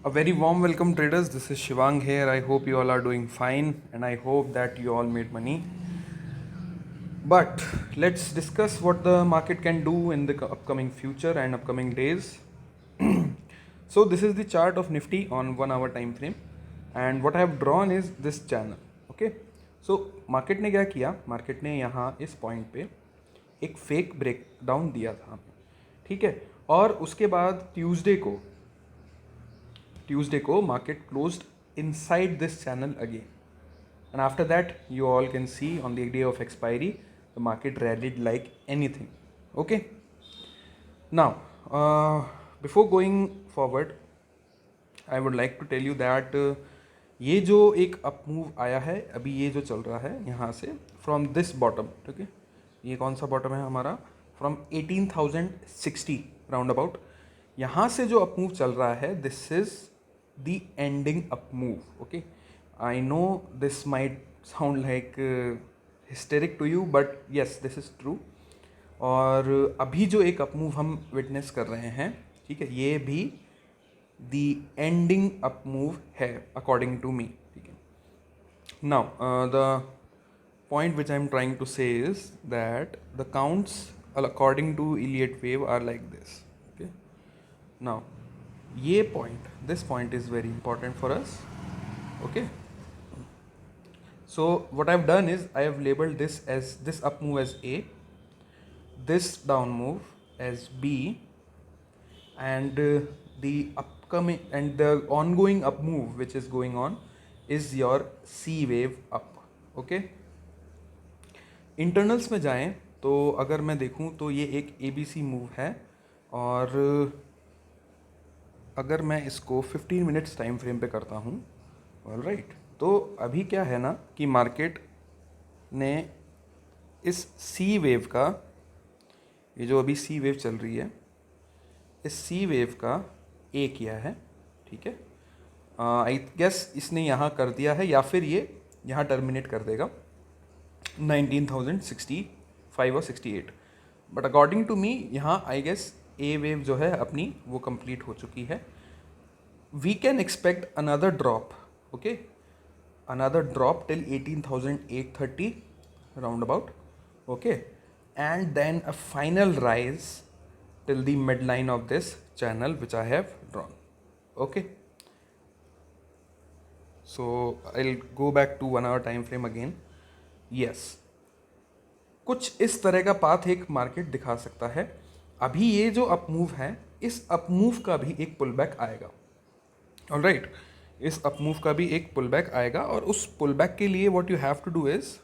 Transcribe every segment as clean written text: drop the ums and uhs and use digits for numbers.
A very warm welcome, traders. This is Shivang here. I hope you all are doing fine and I hope that you all made money. But let's discuss what the market can do in the upcoming future and upcoming days. So, this is the chart of Nifty on 1 hour time frame, and what I have drawn is this channel. Okay, so market ने क्या किया, market ने यहाँ इस point पे एक fake break down दिया था, ठीक है, और उसके बाद ट्यूसडे को market closed inside this channel again, and after that you all can see on the day of expiry the market rallied like anything. Okay, now before going forward I would like to tell you that ये जो एक up move आया है अभी, ये जो चल रहा है यहाँ से फ्रॉम दिस बॉटम, ठीक है, ये कौन सा बॉटम है हमारा, फ्रॉम 18,060 राउंड अबाउट, यहाँ से जो अप मूव चल रहा है this is the ending up move. Okay, I know this might sound like hysteric to you but yes this is true. और अभी जो एक अप मूव हम विटनेस कर रहे हैं, ठीक है, ये भी द एंडिंग अप मूव है अकॉर्डिंग टू मी. ठीक है, now the point which I am trying to say is that the counts according to Elliott wave are like this. Okay, now ये point, this point is very important for us. Okay, so what I have done is I have labeled this as, this up move as A, this down move as B, and the upcoming and the ongoing up move which is going on is your C wave up. Okay, internals में जाएं तो अगर मैं देखूं तो ये एक ABC move है, और अगर मैं इसको 15 मिनट्स टाइम फ्रेम पे करता हूं, ऑलराइट, तो अभी क्या है ना कि मार्केट ने इस C वेव का, ये जो अभी C वेव चल रही है, इस C वेव का A किया है. ठीक है, आई गेस इसने यहाँ कर दिया है या फिर ये यहाँ टर्मिनेट कर देगा 19,065 और 68, बट अकॉर्डिंग टू मी यहाँ आई गेस ए वेव जो है अपनी वो कंप्लीट हो चुकी है. We can expect another drop. Okay, another drop till 18,830 round about. Okay, and then a final rise till the mid line of this channel which I have drawn. Okay, so I will go back to 1 hour time frame again. Yes, कुछ इस तरह का path एक market दिखा सकता है. अभी ये जो अप मूव है, इस अप मूव का भी एक पुल बैक आएगा. ऑलराइट, इस अप मूव का भी एक पुल बैक आएगा, और उस पुल बैक के लिए what you have to do is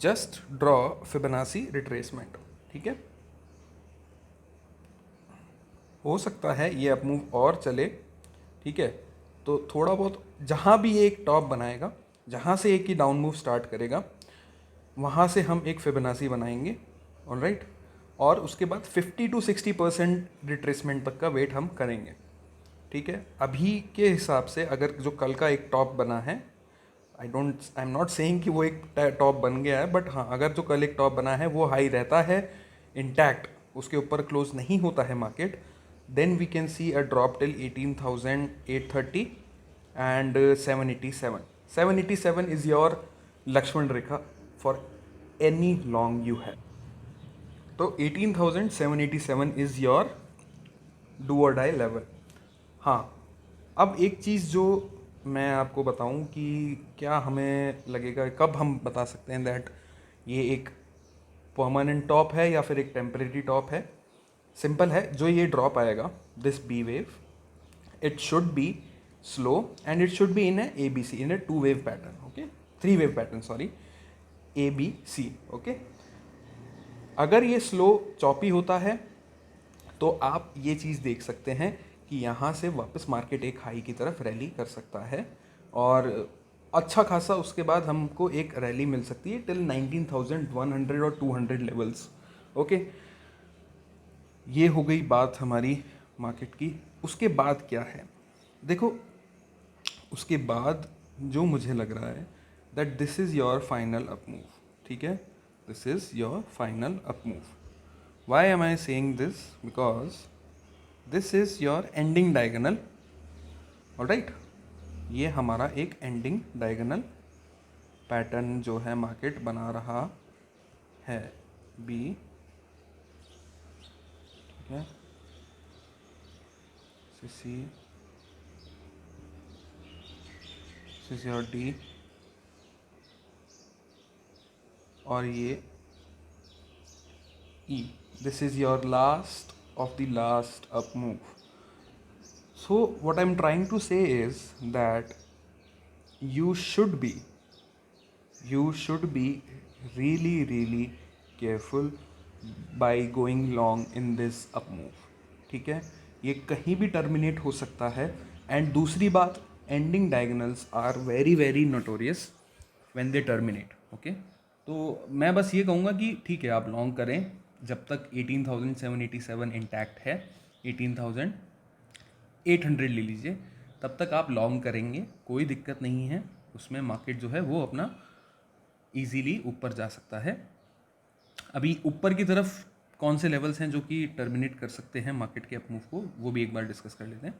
just draw Fibonacci retracement. ठीक है, हो सकता है ये अप मूव और चले. ठीक है, तो थोड़ा बहुत जहाँ भी ये एक टॉप बनाएगा, जहाँ से एक ही डाउन मूव स्टार्ट करेगा, वहाँ से हम एक फिबोनाची बनाएंगे. ऑलराइट, और उसके बाद 50 to 60% रिट्रेसमेंट तक का वेट हम करेंगे. ठीक है, अभी के हिसाब से अगर जो कल का एक टॉप बना है, आई एम नॉट सेइंग कि वो एक टॉप बन गया है, बट हाँ, अगर जो कल एक टॉप बना है वो हाई रहता है इंटैक्ट, उसके ऊपर क्लोज नहीं होता है market, then we can see a drop till 18,830 and 787. 787 is your Lakshman Rekha for any long you have. तो 18,787 is your do or die level. हाँ, अब एक चीज़ जो मैं आपको बताऊं कि क्या हमें लगेगा, कब हम बता सकते हैं दैट ये एक परमानेंट टॉप है या फिर एक टेम्परेरी टॉप है. सिंपल है, जो ये ड्रॉप आएगा this B wave, it should be slow and it should be in a ABC, in a 2-wave pattern. Okay, 3-wave pattern, sorry, ABC. Okay, अगर ये स्लो चॉपी होता है तो आप ये चीज़ देख सकते हैं कि यहाँ से वापस मार्केट एक हाई की तरफ रैली कर सकता है, और अच्छा खासा उसके बाद हमको एक रैली मिल सकती है टिल 19,100 और 200 लेवल्स. ओके, ये हो गई बात हमारी मार्केट की. उसके बाद क्या है, देखो, उसके बाद जो मुझे लग रहा है that this is your final up move. ठीक है, this is your final up move. Why am I saying this, because this is your ending diagonal, alright. ये हमारा एक एंडिंग डायगोनल पैटर्न जो है मार्केट बना रहा है, बी, ठीक है, सी सी और डी, और ये E. This is your last of the last up move. So what I'm trying to say is that you should be really careful by going long in this up move, ठीक है। ये कहीं भी terminate हो सकता है। And दूसरी बात, ending diagonals are very notorious when they terminate, okay. तो मैं बस ये कहूँगा कि ठीक है, आप लॉन्ग करें जब तक 18,787 इंटैक्ट है, 18,800 ले लीजिए, तब तक आप लॉन्ग करेंगे, कोई दिक्कत नहीं है उसमें। मार्केट जो है वो अपना इजीली ऊपर जा सकता है। अभी ऊपर की तरफ कौन से लेवल्स हैं जो कि टर्मिनेट कर सकते हैं मार्केट के अप मूव को, वो भी एक बार डिस्कस कर लेते हैं,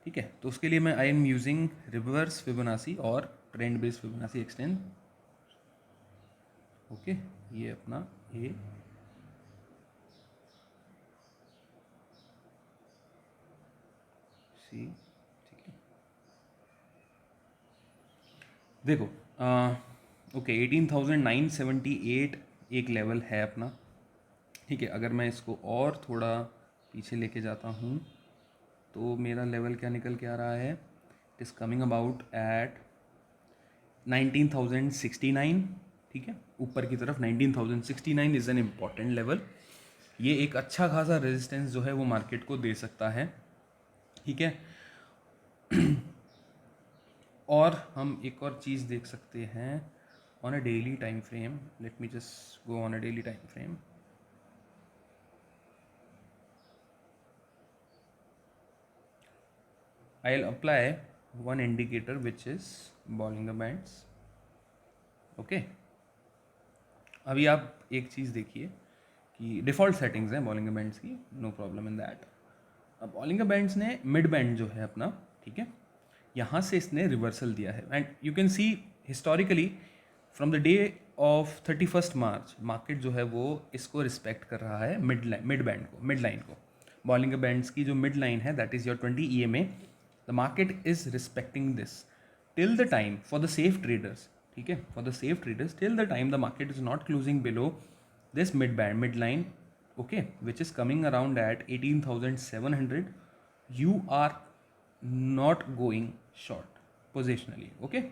ठीक है। तो उसके लिए मैं I am using reverse Fibonacci और trend based Fibonacci extend, okay. ये अपना ए, सी, ठीक है। देखो ओके, 18,978 एक लेवल है अपना, ठीक है। अगर मैं इसको और थोड़ा पीछे लेके जाता हूँ तो मेरा लेवल क्या निकल के आ रहा है, it is coming about at 19,069, ठीक है। ऊपर की तरफ 19,069 इज़ एन इम्पॉर्टेंट लेवल। ये एक अच्छा खासा रेजिस्टेंस जो है वो मार्केट को दे सकता है, ठीक है। और हम एक और चीज़ देख सकते हैं on a daily time frame. Let me just go on a daily time frame. I'll apply one indicator which is Bollinger Bands, okay. अभी आप एक चीज़ देखिए कि डिफ़ॉल्ट सेटिंग्स हैं बॉलिंगर बैंड्स की, नो प्रॉब्लम इन दैट। अब Bollinger bands ने mid band जो है अपना, ठीक है, यहाँ से इसने रिवर्सल दिया है। And you can see historically from the day of 31 March market जो है वो इसको रिस्पेक्ट कर रहा है, मिड बैंड को, मिड लाइन को। बॉलिंगर बैंड्स की जो मिड लाइन है that is your 20 EMA, the market is respecting this till the time for the safe traders, ठीक है, for the safe traders till the time the market is not closing below this mid band, mid line, okay, which is coming around at 18,700, you are not going short positionally, okay।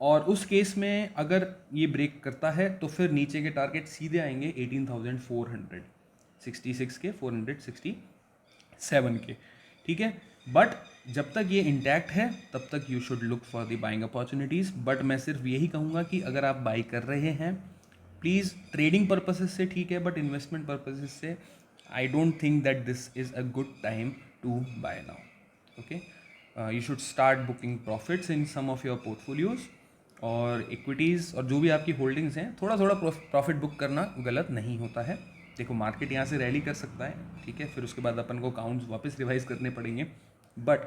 और उस case में अगर ये break करता है तो फिर नीचे के टारगेट सीधे आएंगे 18,466 के, 467 के, ठीक है। बट जब तक ये इंटैक्ट है तब तक you should look for the buying opportunities. But मैं सिर्फ यही कहूँगा कि अगर आप बाई कर रहे हैं, प्लीज़ ट्रेडिंग पर्पसेस से ठीक है, बट इन्वेस्टमेंट पर्पसेस से I don't think that this is a good time to buy now, okay. You should start booking profits in some of your portfolios और इक्विटीज़, और जो भी आपकी होल्डिंग्स हैं थोड़ा थोड़ा प्रॉफिट बुक करना गलत नहीं होता है। देखो मार्केट यहाँ से रैली कर सकता है, ठीक है, फिर उसके बाद अपन को काउंट्स वापस रिवाइज करने पड़ेंगे। But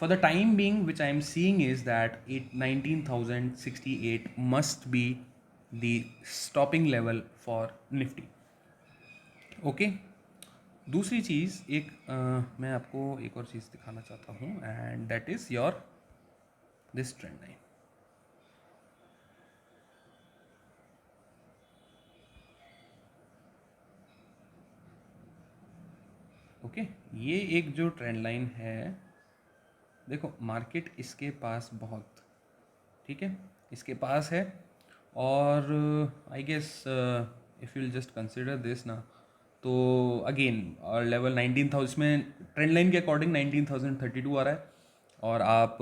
for the time being which I am seeing is that 19,068 must be the stopping level for Nifty, okay. दूसरी चीज़ एक मैं आपको एक और चीज़ दिखाना चाहता हूँ and that is your this trend line, okay. ये एक जो ट्रेंड लाइन है, देखो मार्केट इसके पास बहुत, ठीक है, इसके पास है। और I guess if you just consider this ना, तो अगेन और लेवल 19,000, इसमें ट्रेंड लाइन के अकॉर्डिंग 19,032 आ रहा है, और आप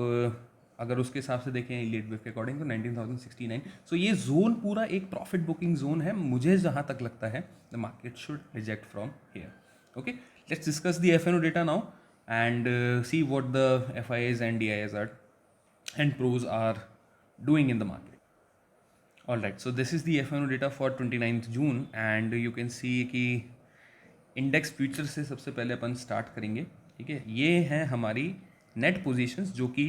अगर उसके हिसाब से देखें लीड वेव के अकॉर्डिंग तो 19,069। सो ये जोन पूरा एक प्रॉफिट बुकिंग जोन है, मुझे जहाँ तक लगता है the market should reject from here, okay. Let's discuss the FNO data now and see what the FIAs and DIAs are and pros are doing in the market. All right, so this is the FNO data for 29th June and you can see कि index future से सबसे पहले अपन start करेंगे, ठीक है। ये हैं हमारी नेट पोजीशंस जो कि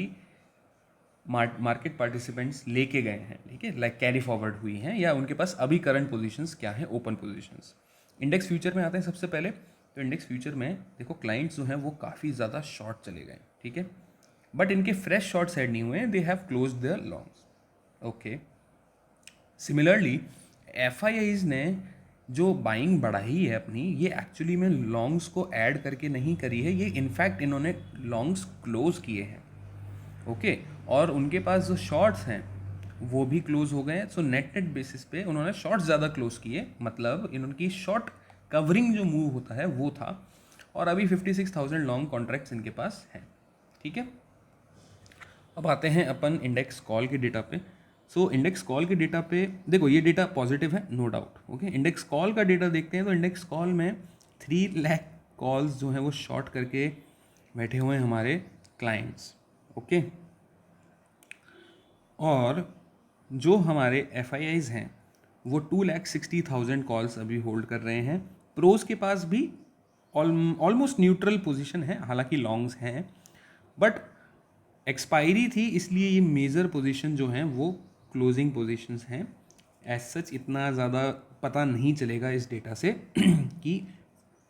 मार्केट पार्टिसिपेंट्स लेके गए हैं, ठीक है, लाइक कैरी फॉरवर्ड हुई हैं, या उनके पास अभी करंट पोजीशंस क्या है, ओपन पोजीशंस। इंडेक्स फ्यूचर में आते हैं सबसे पहले। तो इंडेक्स फ्यूचर में देखो क्लाइंट्स जो हैं वो काफ़ी ज़्यादा शॉर्ट चले गए, ठीक है, बट इनके फ्रेश शॉर्ट्स ऐड नहीं हुए हैं, they have close their longs, okay. Similarly FIIs ने जो बाइंग बढ़ाई है अपनी, ये एक्चुअली में लॉन्ग्स को ऐड करके नहीं करी है, ये इनफैक्ट इन्होंने लॉन्ग्स क्लोज किए हैं, ओके। और उनके पास जो शॉर्ट्स हैं वो भी क्लोज हो गए हैं। सो नेट बेसिस पे उन्होंने शॉर्ट्स ज़्यादा क्लोज किए, मतलब इनकी शॉर्ट कवरिंग जो मूव होता है वो था। और अभी 56,000 लॉन्ग कॉन्ट्रैक्ट्स इनके पास हैं, ठीक है। अब आते हैं अपन इंडेक्स कॉल के डेटा पे। सो इंडेक्स कॉल के डेटा पे देखो, ये डेटा पॉजिटिव है, no doubt, okay. Index call का डेटा देखते हैं तो इंडेक्स कॉल में 3 लाख कॉल्स जो हैं वो शॉर्ट करके बैठे हुए हैं हमारे क्लाइंट्स, ओके। और जो हमारे एफ हैं वो 2,60,000 कॉल्स अभी होल्ड कर रहे हैं। प्रोज के पास भी ऑलमोस्ट न्यूट्रल पोजीशन है, हालांकि लॉन्ग्स हैं, बट एक्सपायरी थी इसलिए ये मेजर पोजीशन जो हैं वो क्लोजिंग पोजीशंस हैं। एज सच इतना ज़्यादा पता नहीं चलेगा इस डेटा से कि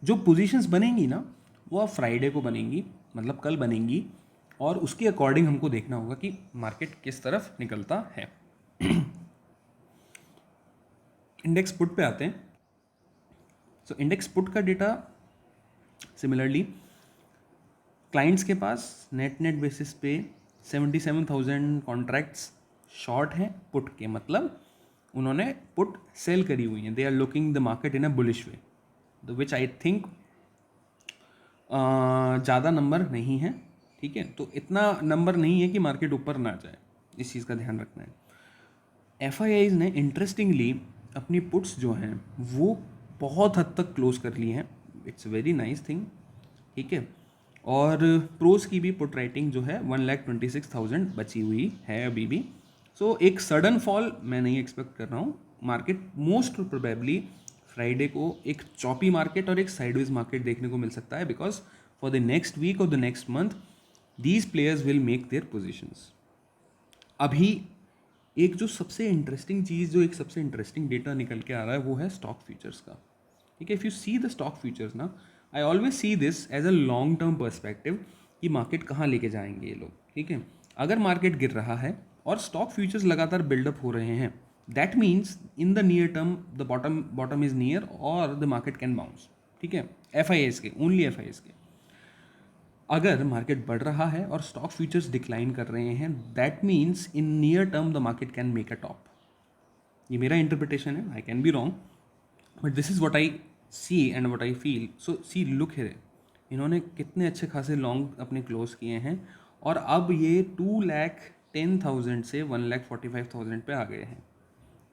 जो पोजीशंस बनेंगी ना वो अब फ्राइडे को बनेंगी, मतलब कल बनेंगी, और उसके अकॉर्डिंग हमको देखना होगा कि मार्केट किस तरफ निकलता है। इंडेक्स पुट पे आते हैं। सो इंडेक्स पुट का डेटा सिमिलरली क्लाइंट्स के पास नेट बेसिस पे 77,000 कॉन्ट्रैक्ट्स शॉर्ट हैं पुट के, मतलब उन्होंने पुट सेल करी हुई हैं, they are looking the market in a bullish way, the which I think ज़्यादा नंबर नहीं है, ठीक है। तो इतना नंबर नहीं है कि मार्केट ऊपर ना जाए, इस चीज़ का ध्यान रखना है। एफआईआईज ने इंटरेस्टिंगली अपनी पुट्स जो हैं वो बहुत हद तक क्लोज कर ली हैं, इट्स वेरी नाइस थिंग, ठीक है। और प्रोज की भी पुट राइटिंग जो है 1,26,000 बची हुई है अभी भी। सो एक सडन फॉल मैं नहीं एक्सपेक्ट कर रहा हूँ। मार्केट मोस्ट प्रोबेबली फ्राइडे को एक चॉपी मार्केट और एक साइडवेज मार्केट देखने को मिल सकता है, because for the next week और the next month these players will make their positions. अभी एक जो सबसे इंटरेस्टिंग चीज़, जो एक सबसे इंटरेस्टिंग डेटा निकल के आ रहा है वो है स्टॉक फ्यूचर्स का, ठीक है। If you see the stock futures ना, I always see this as a long term perspective कि मार्केट कहाँ लेके जाएंगे ये लोग, ठीक है। अगर मार्केट गिर रहा है और स्टॉक फ्यूचर्स लगातार बिल्डअप हो रहे हैं, that means in the near term the bottom is near और द मार्केट कैन बाउंस, ठीक है। एफआईएस के, ओनली एफआईएस के। अगर मार्केट बढ़ रहा है और स्टॉक फ्यूचर्स डिक्लाइन कर रहे हैं, that means in near term the market can make a top. ये मेरा इंटरप्रिटेशन है, I can be wrong, but this is what I see and what I feel. So see look here, इन्होंने कितने अच्छे खासे लॉन्ग अपने close किए हैं, और अब ये 2,10,000 से 1,45,000 पे आ गए हैं,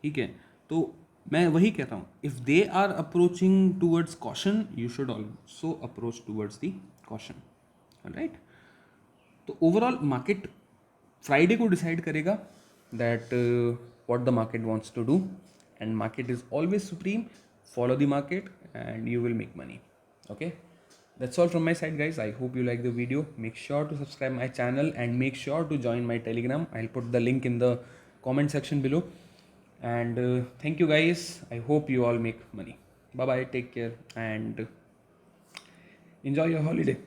ठीक है। तो मैं वही कहता हूँ, if they are approaching towards caution, you should also approach towards the caution, right. तो ओवरऑल मार्केट फ्राइडे को डिसाइड करेगा that what the market wants to do, and market is always supreme, follow the market and you will make money, okay. That's all from my side, guys. I hope you like the video. Make sure to subscribe my channel and make sure to join my Telegram. I'll put the link in the comment section below, and thank you guys. I hope you all make money. Bye bye, take care and enjoy your holiday.